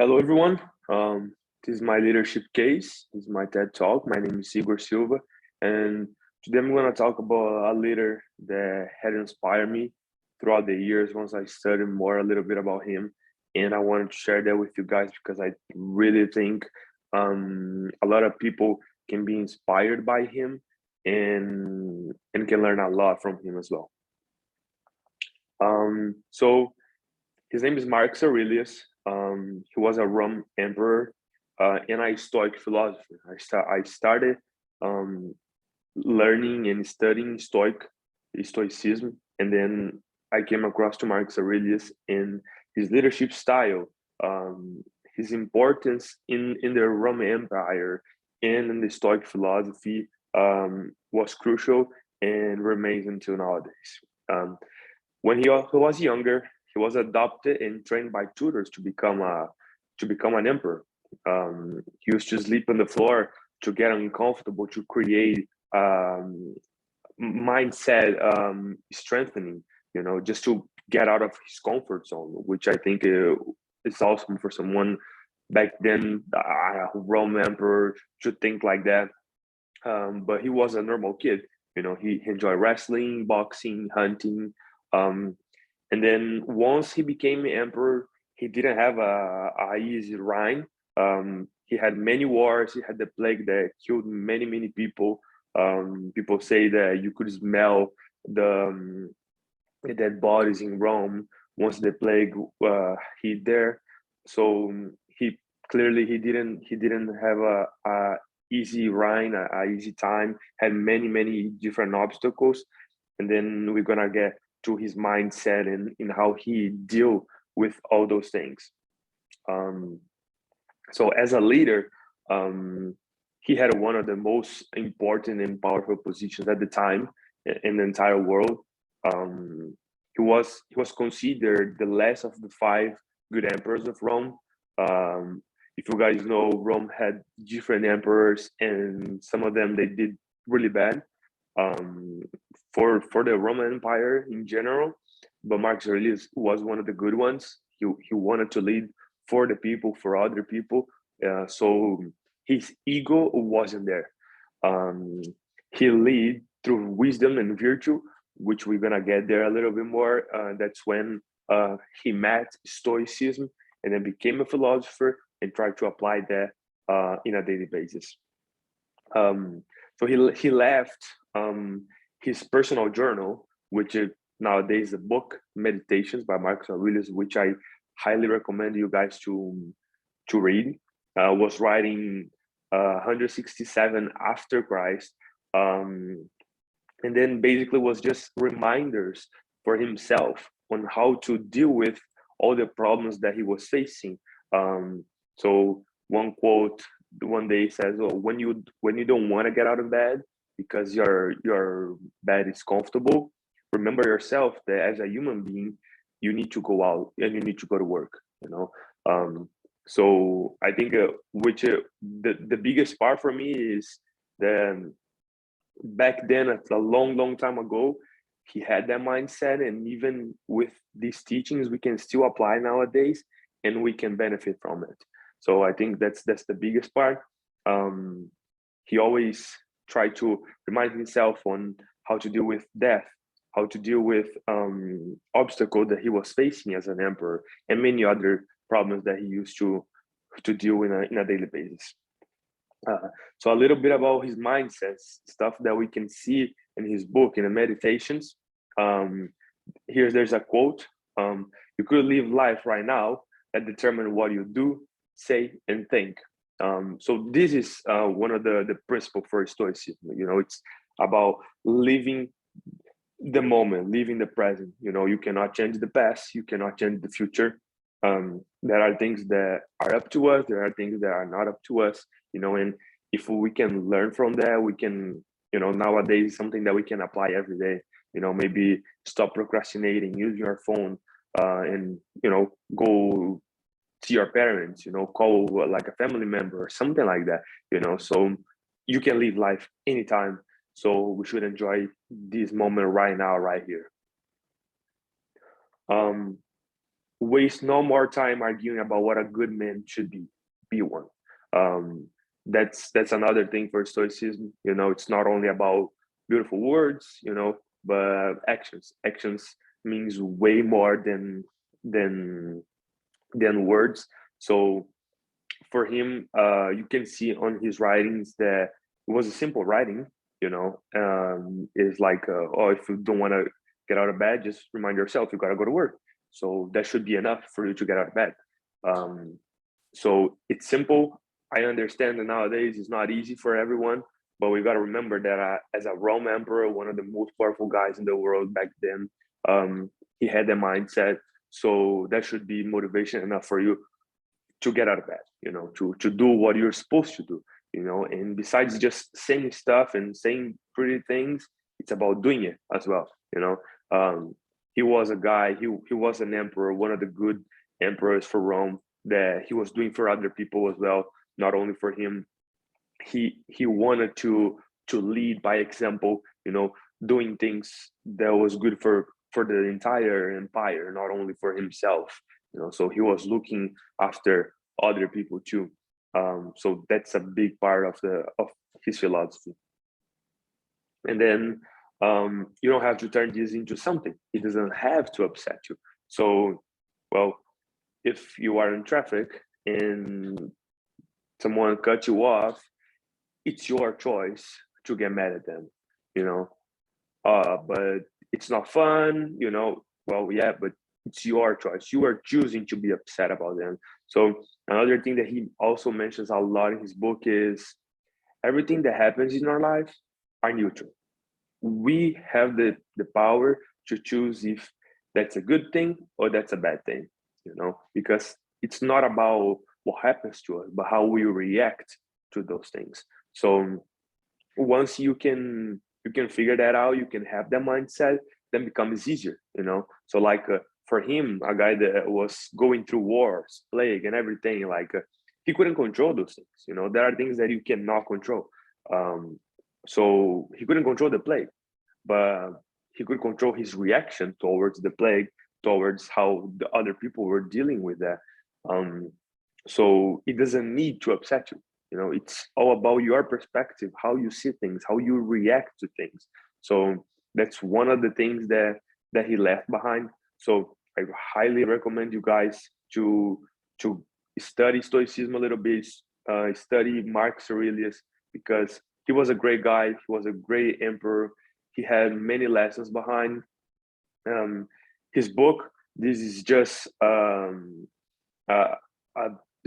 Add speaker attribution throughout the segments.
Speaker 1: Hello, everyone. This is my leadership case. This is my TED Talk. My name is Igor Silva, and today I'm going to talk about a leader that had inspired me throughout the years once I studied more a little bit about him. And I wanted to share that with you guys because I really think a lot of people can be inspired by him and can learn a lot from him as well. So his name is Marcus Aurelius. He was a Roman emperor and a Stoic philosopher. I started learning and studying Stoicism, and then I came across to Marcus Aurelius and his leadership style, his importance in the Roman Empire and in the Stoic philosophy was crucial and remains until nowadays. When he was younger, he was adopted and trained by tutors to become an emperor. He used to sleep on the floor to get uncomfortable, to create mindset strengthening, just to get out of his comfort zone, which I think is awesome for someone back then. Roman emperor should think like that. But he was a normal kid. He enjoyed wrestling, boxing, hunting. And then once he became emperor, he didn't have a easy reign. He had many wars. He had the plague that killed many people. People say that you could smell the dead bodies in Rome once the plague hit there. So he didn't have a easy reign, a easy time. Had many different obstacles, and then we're gonna get to his mindset and in how he deal with all those things. So as a leader, he had one of the most important and powerful positions at the time in the entire world. He was considered the last of the five good emperors of Rome. If you guys know, Rome had different emperors, and some of them they did really bad. For the Roman Empire in general, but Marcus Aurelius was one of the good ones. He wanted to lead for the people, for other people. So his ego wasn't there. He lead through wisdom and virtue, which we're gonna get there a little bit more. That's when he met Stoicism and then became a philosopher and tried to apply that in a daily basis. So he left his personal journal, which is nowadays a book, Meditations by Marcus Aurelius, which I highly recommend you guys to read. Was writing 167 after Christ, and then basically was just reminders for himself on how to deal with all the problems that he was facing. So one quote one day says, "Oh, when you don't want to get out of bed because your bed is comfortable, remember yourself that as a human being, you need to go out and you need to go to work." So I think the biggest part for me is that back then, a long time ago, he had that mindset, and even with these teachings, we can still apply nowadays, and we can benefit from it. So I think that's the biggest part. He always tried to remind himself on how to deal with death, how to deal with obstacles that he was facing as an emperor, and many other problems that he used to deal in a daily basis. So a little bit about his mindsets, stuff that we can see in his book, in the Meditations. There's a quote: "You could live life right now that determine what you do, say, and think." So this is one of the principles for Stoicism. It's about living the moment, living the present. You cannot change the past, you cannot change the future. There are things that are up to us, there are things that are not up to us, and if we can learn from that, we can, nowadays something that we can apply every day. Maybe stop procrastinating, use your phone, and go see your parents, call like a family member or something like that. So you can live life anytime, so we should enjoy this moment right now, right here. waste no more time arguing about what a good man should be one. um, that's another thing for stoicism. It's not only about beautiful words, but actions means way more than than words. So for him, you can see on his writings that it was a simple writing. It's like, oh, if you don't want to get out of bed, just remind yourself you got to go to work. So that should be enough for you to get out of bed. um, so it's simple. I understand that nowadays it's not easy for everyone, but we got to remember that as a Rome emperor, one of the most powerful guys in the world back then, he had the mindset. So that should be motivation enough for you to get out of bed, to do what you're supposed to do, and besides just saying stuff and saying pretty things, it's about doing it as well. um, he was a guy, he was an emperor, one of the good emperors for Rome, that he was doing for other people as well, not only for him. He wanted to lead by example, doing things that was good for the entire empire, not only for himself. So he was looking after other people too. So that's a big part of his philosophy. And then you don't have to turn this into something. It doesn't have to upset you. So, well, if you are in traffic and someone cut you off, it's your choice to get mad at them, you know. But it's not fun, Well, yeah, but it's your choice. You are choosing to be upset about them. So another thing that he also mentions a lot in his book is everything that happens in our life are neutral. We have the power to choose if that's a good thing or that's a bad thing, because it's not about what happens to us, but how we react to those things. So once you can figure that out, you can have that mindset, then becomes easier. So like, for him, a guy that was going through wars, plague and everything, like, he couldn't control those things. There are things that you cannot control. So he couldn't control the plague, but he could control his reaction towards the plague, towards how the other people were dealing with that. So it doesn't need to upset you. It's all about your perspective, how you see things, how you react to things. So that's one of the things that he left behind. So I highly recommend you guys to study stoicism a little bit, study Marcus Aurelius, because he was a great guy. He was a great emperor. He had many lessons behind his book. This is just a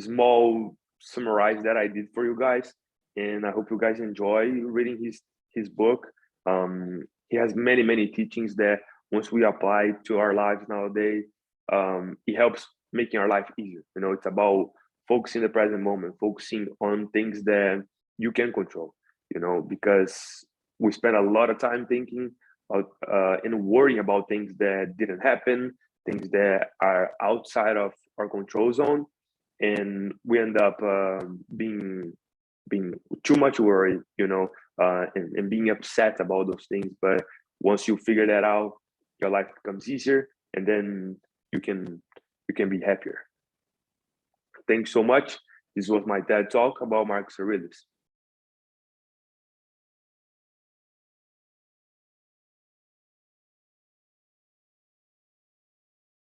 Speaker 1: small summarize that I did for you guys, and I hope you guys enjoy reading his book. He has many teachings that once we apply to our lives nowadays, it helps making our life easier. It's about focusing the present moment, focusing on things that you can control. Because we spend a lot of time thinking about and worrying about things that didn't happen, things that are outside of our control zone, and we end up being too much worried, and being upset about those things. But once you figure that out, your life becomes easier, and then you can be happier. Thanks so much. This was my TED talk about Marcus Aurelius.